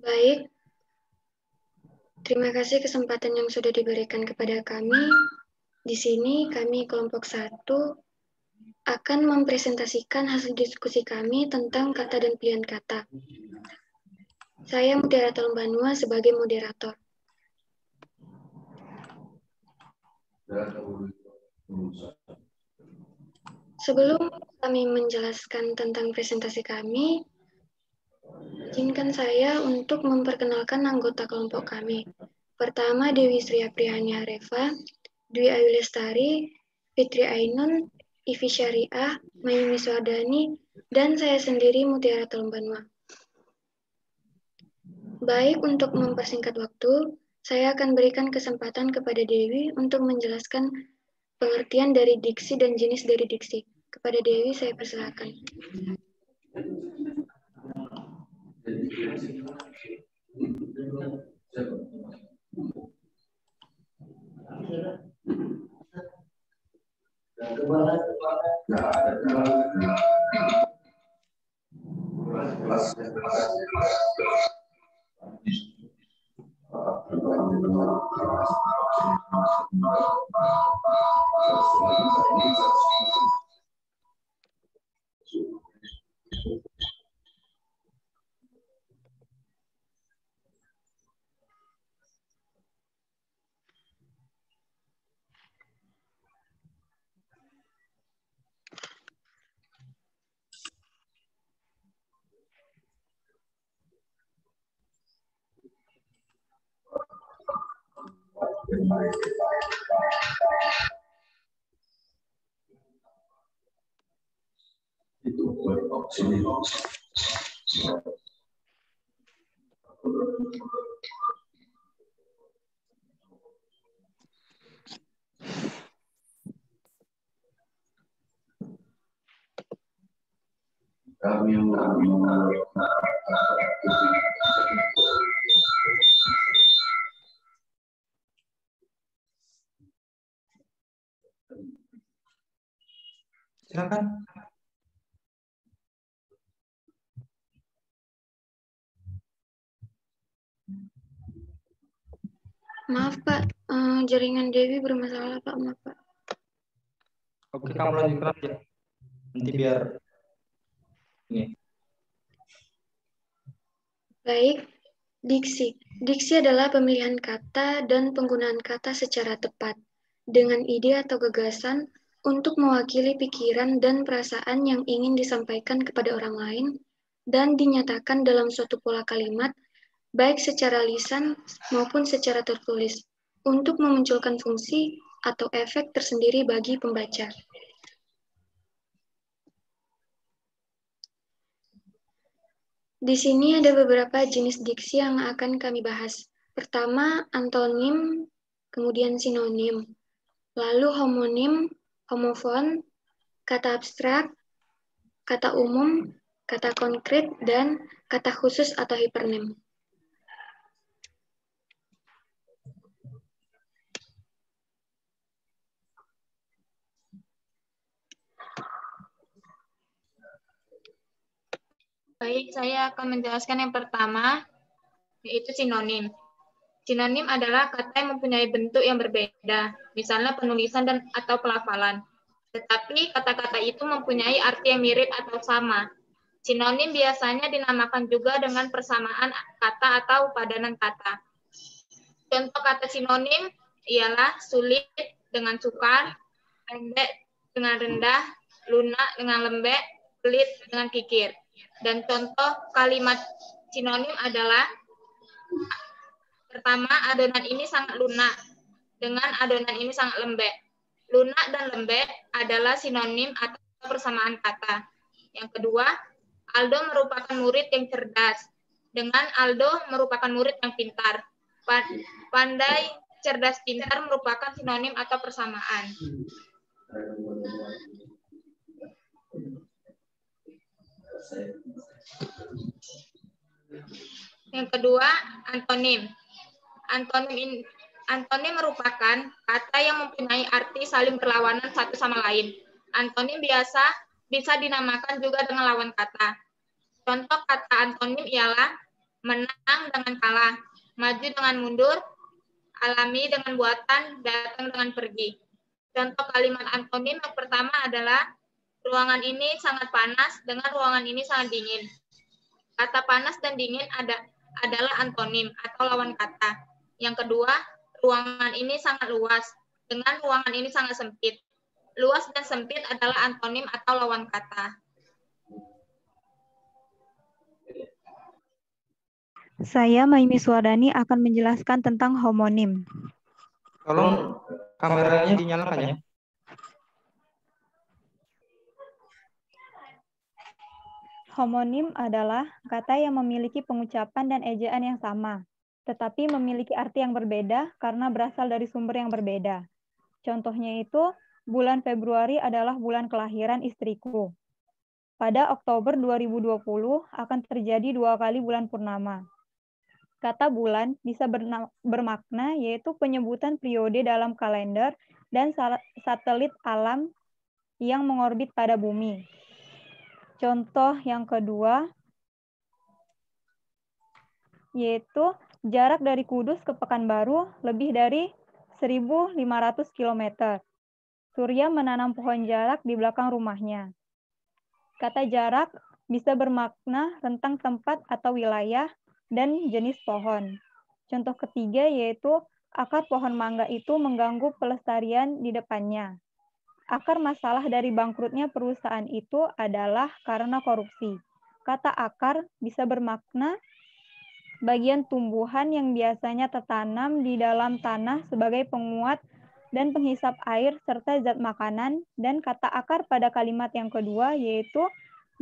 Baik, terima kasih kesempatan yang sudah diberikan kepada kami. Di sini kami kelompok 1 akan mempresentasikan hasil diskusi kami tentang kata dan pilihan kata. Saya Mutiara Talumbanua sebagai moderator. Sebelum kami menjelaskan tentang presentasi kami, izinkan saya untuk memperkenalkan anggota kelompok kami. Pertama, Dewi Sri Apriyani Harefa, Dwi Ayu Lestari, Fitri Ainun, Ivi Syariah, Mayumi Swardani, dan saya sendiri Mutiara Talumbanua. Baik, untuk mempersingkat waktu, saya akan berikan kesempatan kepada Dewi untuk menjelaskan pengertian dari diksi dan jenis dari diksi. Kepada Dewi, saya persilakan. Silakan. Maaf Pak, jaringan Dewi bermasalah Pak, maaf Pak. Oke, kamu lanjutkan aja. Nanti biar ini. Baik, diksi. Diksi adalah pemilihan kata dan penggunaan kata secara tepat, dengan ide atau gagasan untuk mewakili pikiran dan perasaan yang ingin disampaikan kepada orang lain, dan dinyatakan dalam suatu pola kalimat, baik secara lisan maupun secara tertulis, untuk memunculkan fungsi atau efek tersendiri bagi pembaca. Di sini ada beberapa jenis diksi yang akan kami bahas. Pertama, antonim, kemudian sinonim, lalu homonim, homofon, kata abstrak, kata umum, kata konkret, dan kata khusus atau hipernim. Baik, saya akan menjelaskan yang pertama, yaitu sinonim. Sinonim adalah kata yang mempunyai bentuk yang berbeda, misalnya penulisan dan atau pelafalan. Tetapi kata-kata itu mempunyai arti yang mirip atau sama. Sinonim biasanya dinamakan juga dengan persamaan kata atau padanan kata. Contoh kata sinonim ialah sulit dengan sukar, pendek dengan rendah, lunak dengan lembek, pelit dengan kikir. Dan contoh kalimat sinonim adalah pertama, adonan ini sangat lunak dengan adonan ini sangat lembek. Lunak dan lembek adalah sinonim atau persamaan kata. Yang kedua, Aldo merupakan murid yang cerdas dengan Aldo merupakan murid yang pintar. Pandai, cerdas, pintar merupakan sinonim atau persamaan. Yang kedua, antonim. Antonim merupakan kata yang mempunyai arti saling berlawanan satu sama lain. Antonim biasa bisa dinamakan juga dengan lawan kata. Contoh kata antonim ialah menang dengan kalah, maju dengan mundur, alami dengan buatan, datang dengan pergi. Contoh kalimat antonim yang pertama adalah ruangan ini sangat panas dengan ruangan ini sangat dingin. Kata panas dan dingin adalah antonim atau lawan kata. Yang kedua, ruangan ini sangat luas dengan ruangan ini sangat sempit. Luas dan sempit adalah antonim atau lawan kata. Saya, Maimi Suwardani, akan menjelaskan tentang homonim. Tolong kameranya dinyalakan ya. Homonim adalah kata yang memiliki pengucapan dan ejaan yang sama, tetapi memiliki arti yang berbeda karena berasal dari sumber yang berbeda. Contohnya itu, bulan Februari adalah bulan kelahiran istriku. Pada Oktober 2020 akan terjadi 2 kali bulan purnama. Kata bulan bisa bermakna yaitu penyebutan periode dalam kalender dan satelit alam yang mengorbit pada bumi. Contoh yang kedua yaitu jarak dari Kudus ke Pekanbaru lebih dari 1.500 km. Surya menanam pohon jarak di belakang rumahnya. Kata jarak bisa bermakna rentang tempat atau wilayah dan jenis pohon. Contoh ketiga yaitu akar pohon mangga itu mengganggu pelestarian di depannya. Akar masalah dari bangkrutnya perusahaan itu adalah karena korupsi. Kata akar bisa bermakna bagian tumbuhan yang biasanya tertanam di dalam tanah sebagai penguat dan penghisap air serta zat makanan, dan kata akar pada kalimat yang kedua yaitu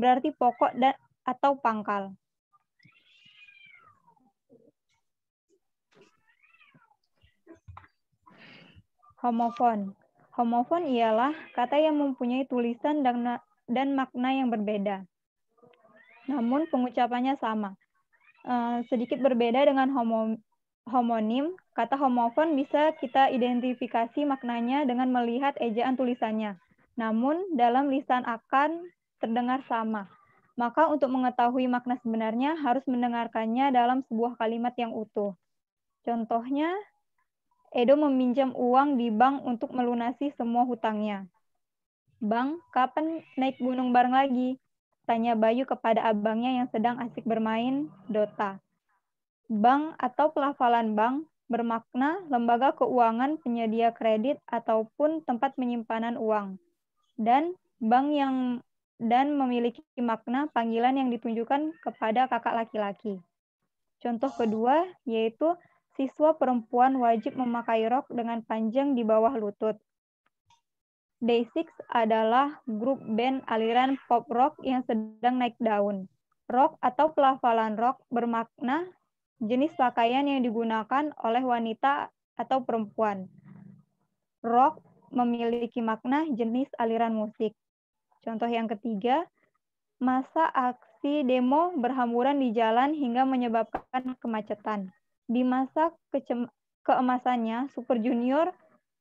berarti pokok atau pangkal. Homofon. Homofon ialah kata yang mempunyai tulisan dan makna yang berbeda, namun pengucapannya sama. Sedikit berbeda dengan homonim, kata homofon bisa kita identifikasi maknanya dengan melihat ejaan tulisannya, namun dalam lisan akan terdengar sama. Maka untuk mengetahui makna sebenarnya harus mendengarkannya dalam sebuah kalimat yang utuh. Contohnya, Edo meminjam uang di bank untuk melunasi semua hutangnya. Bang, kapan naik gunung bareng lagi? Tanya Bayu kepada abangnya yang sedang asik bermain Dota. Bank atau pelafalan bank bermakna lembaga keuangan penyedia kredit ataupun tempat penyimpanan uang. Dan bank dan memiliki makna panggilan yang ditunjukkan kepada kakak laki-laki. Contoh kedua yaitu siswa perempuan wajib memakai rok dengan panjang di bawah lutut. Day6 adalah grup band aliran pop rock yang sedang naik daun. Rok atau pelafalan rok bermakna jenis pakaian yang digunakan oleh wanita atau perempuan. Rock memiliki makna jenis aliran musik. Contoh yang ketiga, masa aksi demo berhamburan di jalan hingga menyebabkan kemacetan. Di masa keemasannya, Super Junior,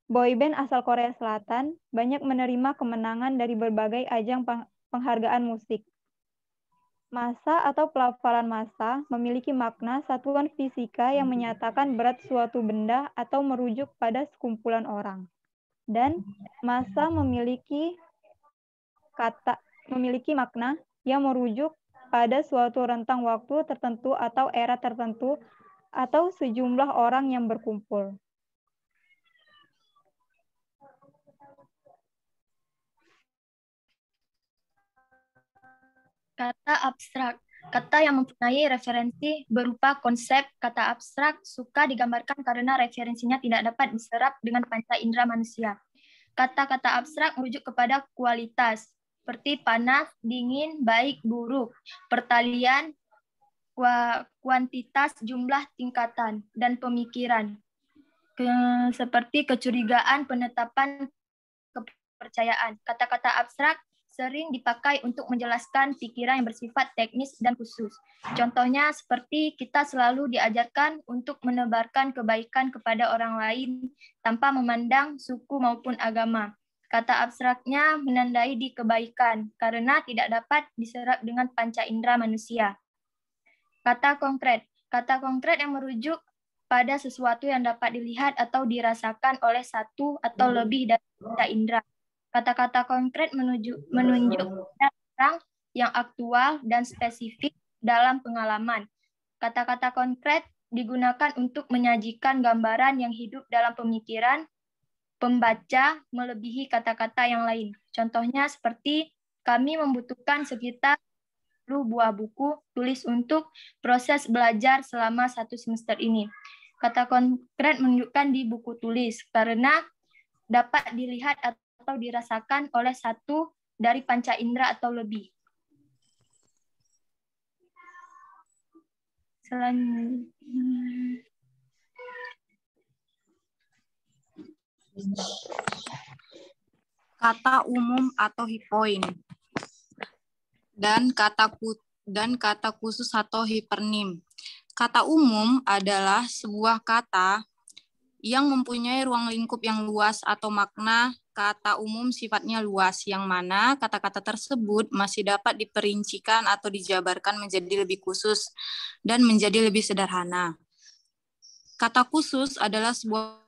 boyband asal Korea Selatan, banyak menerima kemenangan dari berbagai ajang penghargaan musik. Massa atau pelafalan massa memiliki makna satuan fisika yang menyatakan berat suatu benda atau merujuk pada sekumpulan orang. Dan massa memiliki makna yang merujuk pada suatu rentang waktu tertentu atau era tertentu atau sejumlah orang yang berkumpul. Kata abstrak. Kata yang mempunyai referensi berupa konsep. Kata abstrak suka digambarkan karena referensinya tidak dapat diserap dengan panca indera manusia. Kata-kata abstrak merujuk kepada kualitas, seperti panas, dingin, baik, buruk, pertalian, kuantitas, jumlah, tingkatan, dan pemikiran. Seperti kecurigaan, penetapan, kepercayaan. Kata-kata abstrak sering dipakai untuk menjelaskan pikiran yang bersifat teknis dan khusus. Contohnya seperti kita selalu diajarkan untuk menebarkan kebaikan kepada orang lain tanpa memandang suku maupun agama. Kata abstraknya menandai di kebaikan karena tidak dapat diserap dengan panca indera manusia. Kata konkret. Kata konkret yang merujuk pada sesuatu yang dapat dilihat atau dirasakan oleh satu atau lebih dari tiga indera. Kata-kata konkret menunjuk pada orang yang aktual dan spesifik dalam pengalaman. Kata-kata konkret digunakan untuk menyajikan gambaran yang hidup dalam pemikiran pembaca melebihi kata-kata yang lain. Contohnya seperti kami membutuhkan sekitar 10 buah buku tulis untuk proses belajar selama 1 semester ini. Kata konkret menunjukkan di buku tulis karena dapat dilihat atau dirasakan oleh satu dari panca indera atau lebih. Kata umum atau hipoin dan kata khusus atau hipernim. Kata umum adalah sebuah kata yang mempunyai ruang lingkup yang luas atau makna kata umum sifatnya luas, yang mana kata-kata tersebut masih dapat diperincikan atau dijabarkan menjadi lebih khusus dan menjadi lebih sederhana. Kata khusus adalah sebuah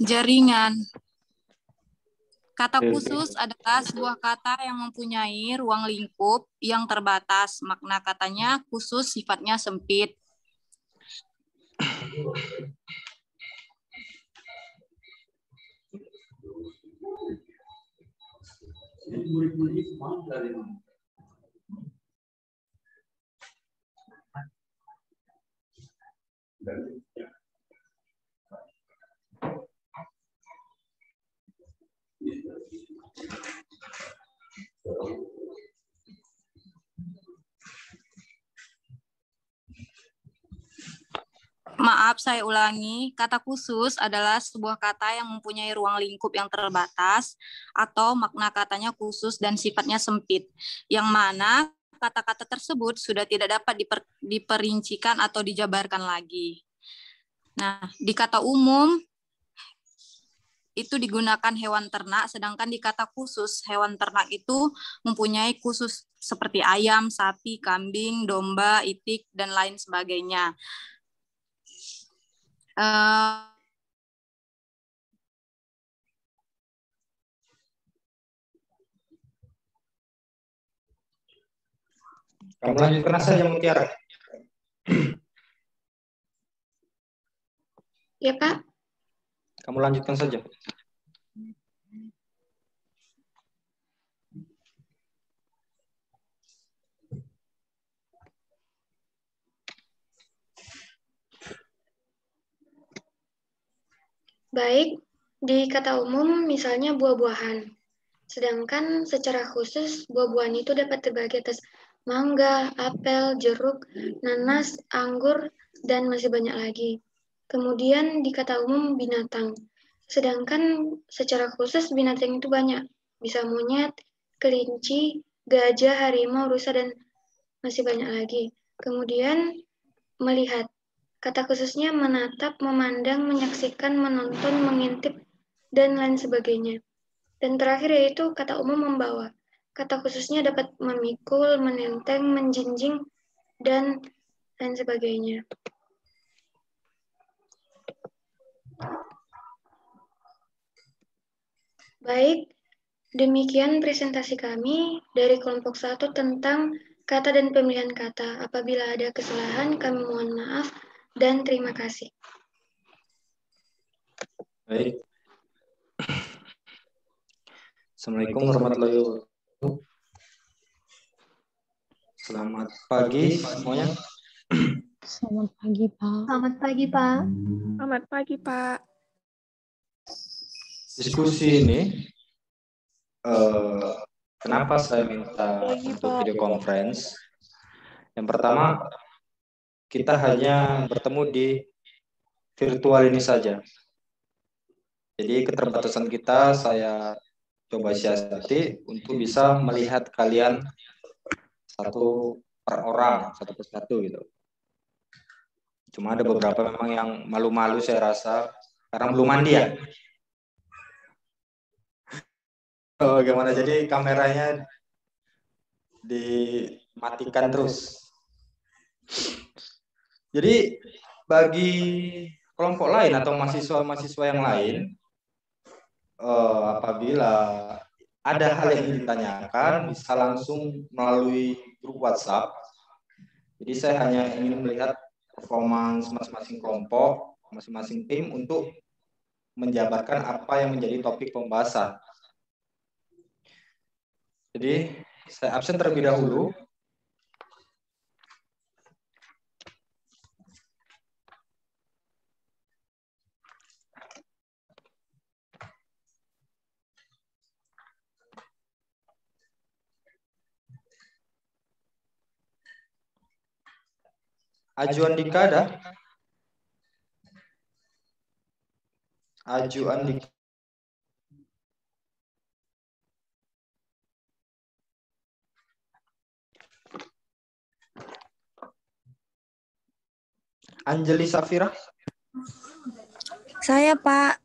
jaringan. Kata khusus adalah sebuah kata yang mempunyai ruang lingkup yang terbatas. Makna katanya khusus, sifatnya sempit. Maaf, saya ulangi. Kata khusus adalah sebuah kata yang mempunyai ruang lingkup yang terbatas atau makna katanya khusus dan sifatnya sempit, yang mana kata-kata tersebut sudah tidak dapat diperincikan atau dijabarkan lagi. Nah, di kata umum itu digunakan hewan ternak, sedangkan di kata khusus hewan ternak itu mempunyai khusus seperti ayam, sapi, kambing, domba, itik, dan lain sebagainya. Kamu lanjutkan saja, Mutiara. Ya, Pak. Kamu lanjutkan saja. Baik, di kata umum misalnya buah-buahan. Sedangkan secara khusus buah-buahan itu dapat terbagi atas mangga, apel, jeruk, nanas, anggur, dan masih banyak lagi. Kemudian di kata umum binatang. Sedangkan secara khusus binatang itu banyak. Bisa monyet, kelinci, gajah, harimau, rusa, dan masih banyak lagi. Kemudian melihat. Kata khususnya menatap, memandang, menyaksikan, menonton, mengintip, dan lain sebagainya. Dan terakhir yaitu kata umum membawa. Kata khususnya dapat memikul, menenteng, menjinjing, dan lain sebagainya. Baik, demikian presentasi kami dari kelompok 1 tentang kata dan pemilihan kata. Apabila ada kesalahan, kami mohon maaf dan terima kasih. Baik. Assalamualaikum warahmatullahi wabarakatuh. Selamat pagi semuanya. Selamat pagi, Pak. Selamat pagi, Pak. Selamat pagi, Pak. Diskusi ini, kenapa saya minta untuk video conference? Yang pertama, kita hanya bertemu di virtual ini saja. Jadi keterbatasan kita saya coba siasati untuk bisa melihat kalian satu per orang, satu persatu gitu. Cuma ada beberapa memang yang malu-malu saya rasa karena belum mandi ya. Oh, gimana? Jadi kameranya dimatikan terus. Jadi bagi kelompok lain atau mahasiswa-mahasiswa yang lain, apabila ada hal yang ingin ditanyakan, bisa langsung melalui grup WhatsApp. Jadi saya hanya ingin melihat performance masing-masing kelompok, masing-masing tim untuk menjabarkan apa yang menjadi topik pembahasan. Jadi saya absen terlebih dahulu. Aju Andika ada? Aju Andika. Anjeli Safira. Saya, Pak.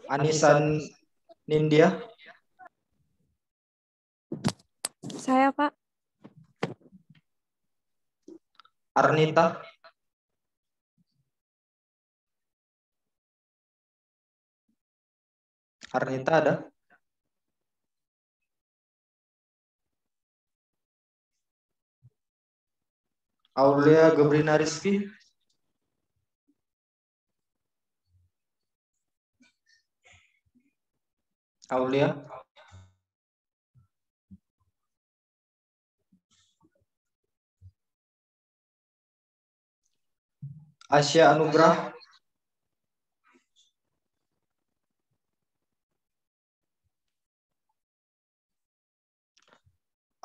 Anisan Nindya. Saya, Pak. Arnita. Arnita ada? Aulia Gebrina Rizky. Aulia. Asya Anugrah.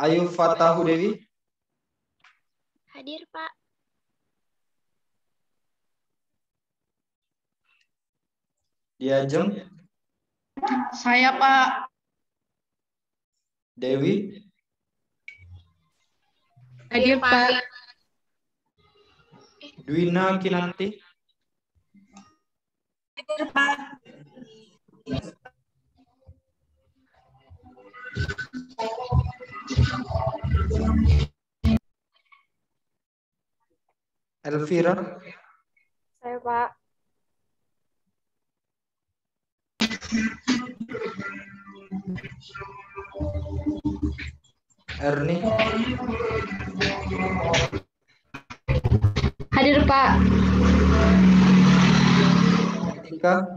Ayu Fatahu Dewi. Hadir, Pak. Diajeng. Saya, Pak. Dewi. Hadir, Pak. Dwina Kinanti. Hadir, Pak. Elvira. Saya, Pak. Erni. Hadir, Pak. Tika.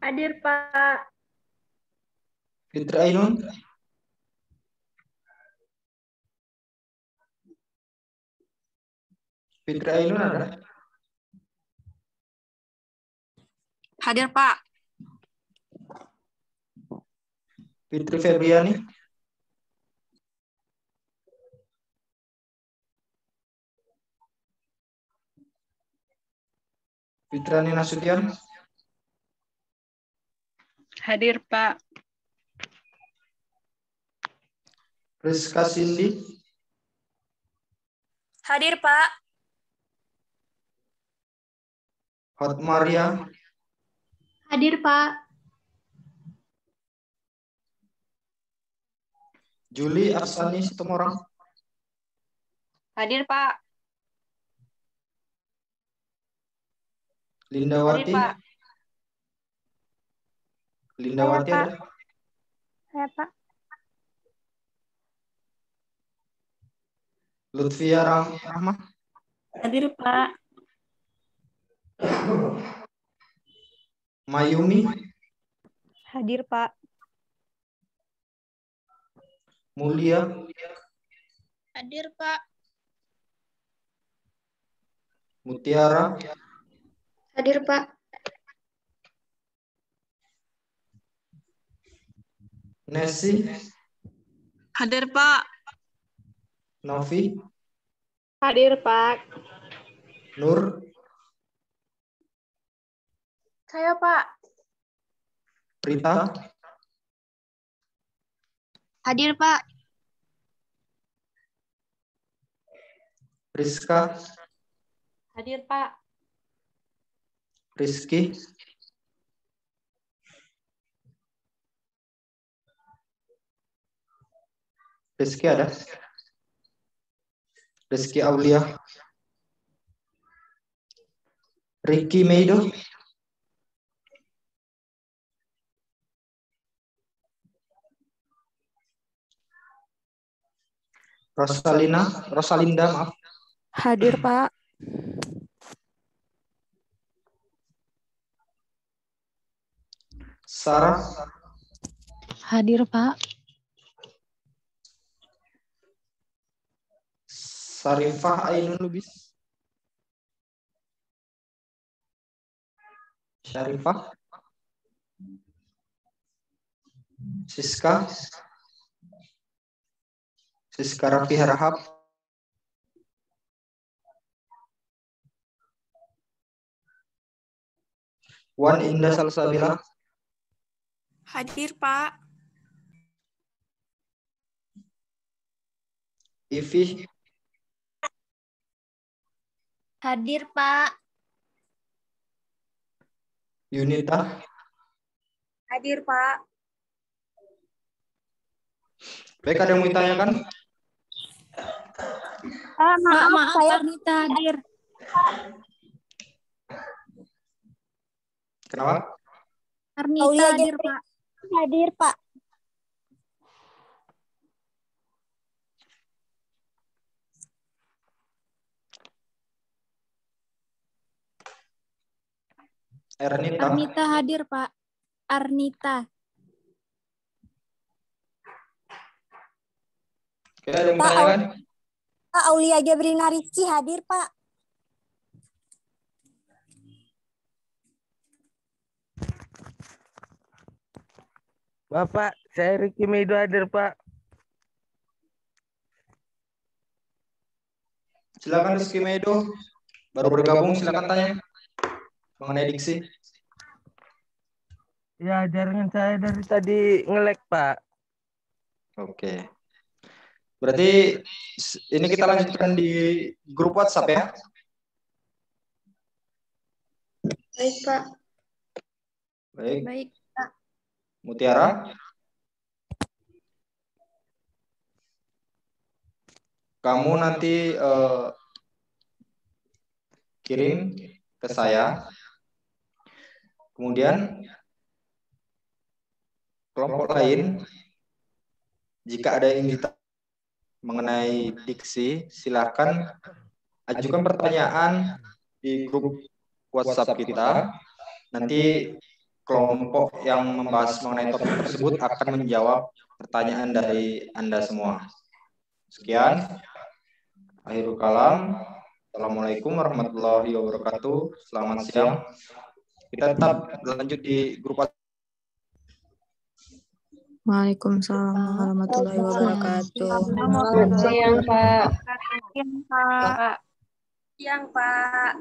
Hadir, Pak. Fitri Ainun. Fitri Ainun ada? Hadir, Pak. Fitri Febriani. Fitrani Nasution. Hadir, Pak. Rizka Cindy. Hadir, Pak. Hot Maria. Hadir, Pak. Juli Arsani Situmorang. Hadir, Pak. Lindawati. Hadir, Pak. Lindawati Saya, ada? Saya, Pak. Lutfia Rahma. Hadir, Pak. Mayumi. Hadir, Pak. Mulia. Hadir, Pak. Mutiara. Hadir, Pak. Nesi. Hadir, Pak. Novi. Hadir, Pak. Nur, Saya, Pak. Rita, Hadir, Pak. Rizka, Hadir, Pak. Rizky, Rizky ada? Rizky Aulia, Ricky Meido, Rosalinda, maaf. Hadir, Pak. Sarah, Hadir, Pak. Sarifah Ainun Lubis, Syarifah, Siska Raffi Harahap, Wan Indah Salsabila, Hadir, Pak. Ivi, Hadir, Pak. Yunita, Hadir, Pak. baik, ada yang mau ditanyakan? Maaf, Arnita hadir. Kenapa? Arnita hadir, Pak. Hadir, Pak. Ernita, Arnita hadir, Pak. Arnita. oke, ada yang mau ditanyakan? Pak Aulia Gebrina Rizky hadir, Pak. Bapak, saya Ricky Meido hadir, Pak. Silakan Rizky Meido, baru bergabung, silakan tanya mengenai diksi. Ya, jaringan saya dari tadi nge-lag, Pak. Oke. Berarti ini kita lanjutkan di grup WhatsApp ya. Baik, Pak. Baik. Baik. Mutiara. Kamu nanti kirim ke saya. Kemudian kelompok lain, jika ada yang ditanya mengenai diksi, silakan ajukan pertanyaan di grup WhatsApp kita. Nanti kelompok yang membahas mengenai topik tersebut akan menjawab pertanyaan dari Anda semua. Sekian. Akhirul kalam. Assalamualaikum warahmatullahi wabarakatuh. Selamat siang. Kita tetap lanjut di grup WhatsApp. Waalaikumsalam warahmatullahi wabarakatuh. Selamat siang, Pak. Siang, Pak. Siang, Pak.